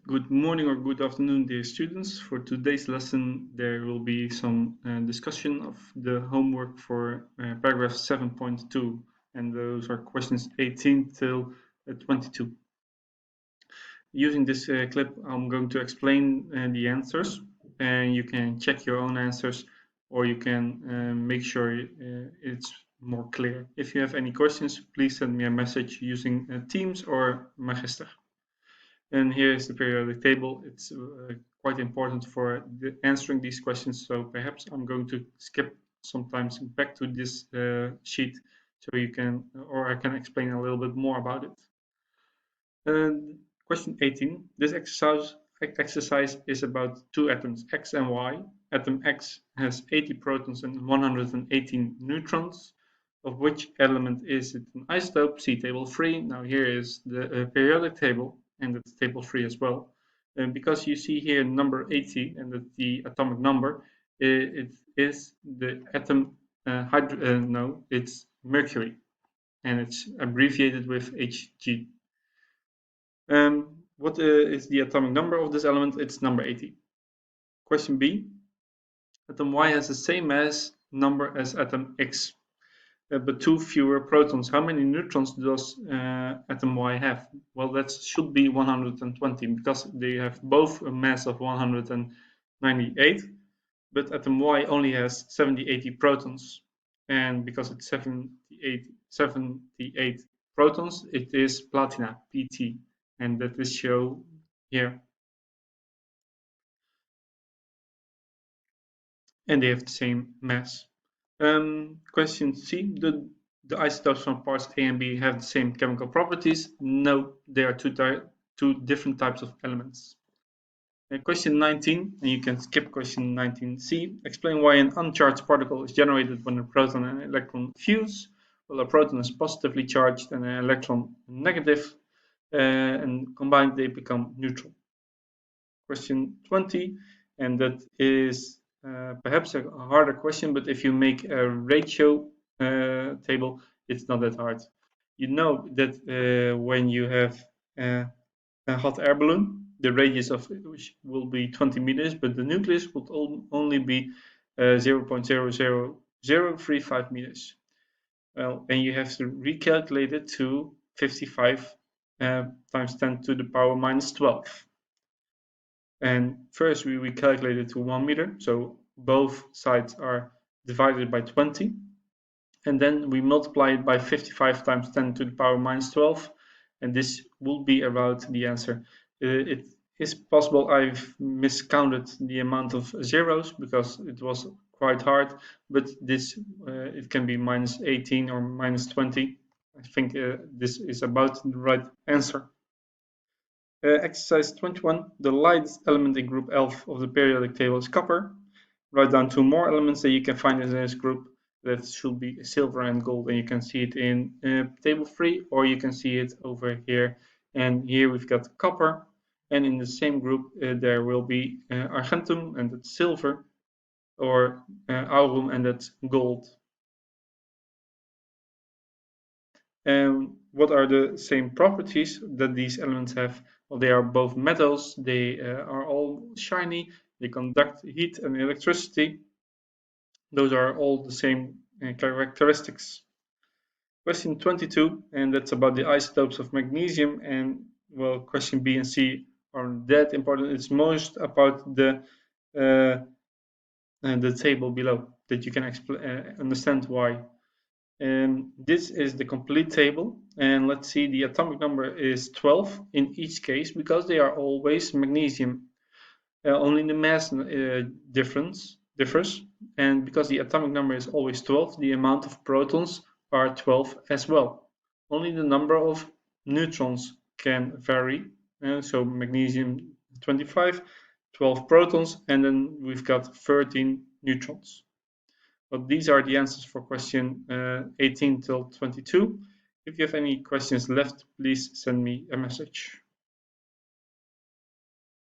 Good morning or good afternoon, dear students. For today's lesson, there will be some discussion of the homework for paragraph 7.2, and those are questions 18 till 22. Using this clip, I'm going to explain the answers, and you can check your own answers, or you can make sure it's more clear. If you have any questions, please send me a message using Teams or Magister. And here is the periodic table. It's quite important for answering these questions. So perhaps I'm going to skip sometimes back to this sheet so you can, or I can explain a little bit more about it. Question 18. This exercise is about two atoms, X and Y. Atom X has 80 protons and 118 neutrons. Of which element is it an isotope? See table 3. Now here is the periodic table, and it's table 3 as well. And because you see here number 80 and that's the atomic number, it is the atom it's mercury, and it's abbreviated with Hg. What is the atomic number of this element? It's number 80. Question B. Atom Y has the same mass number as atom X, but two fewer protons. How many neutrons does atom Y have? Well, that should be 120 because they have both a mass of 198, but atom Y only has 80 protons. And because it's 78 protons, it is platina, Pt, and that is shown here. And they have the same mass. Question C. The isotopes from parts A and B have the same chemical properties? No, they are two different types of elements. Question 19, and you can skip question 19C. Explain why an uncharged particle is generated when a proton and an electron fuse. Well, a proton is positively charged and an electron negative, and combined they become neutral. Question 20, and that is perhaps a harder question, but if you make a ratio table, it's not that hard. You know that when you have a hot air balloon, the radius of which will be 20 meters, but the nucleus would only be 0.00035 meters. Well, and you have to recalculate it to 55 times 10 to the power minus 12. And first we recalculate it to 1 meter, so both sides are divided by 20. And then we multiply it by 55 times 10 to the power minus 12, and this will be about the answer. It is possible I've miscounted the amount of zeros because it was quite hard, but this it can be minus 18 or minus 20. I think this is about the right answer. Exercise 21. The lightest element in group F of the periodic table is copper. Write down two more elements that you can find in this group. That should be silver and gold, and you can see it in table 3, or you can see it over here. And here we've got copper, and in the same group there will be argentum, and that's silver, or aurum, and that's gold. And what are the same properties that these elements have? Well, they are both metals, they are all shiny, they conduct heat and electricity. Those are all the same characteristics. Question 22, and that's about the isotopes of magnesium. And well, question B and C aren't that important. It's most about the table below that you can understand why. This is the complete table, and let's see, the atomic number is 12 in each case because they are always magnesium. Only the mass differs, and because the atomic number is always 12, the amount of protons are 12 as well. Only the number of neutrons can vary, so magnesium 25, 12 protons, and then we've got 13 neutrons. But these are the answers for question 18 till 22. If you have any questions left, please send me a message.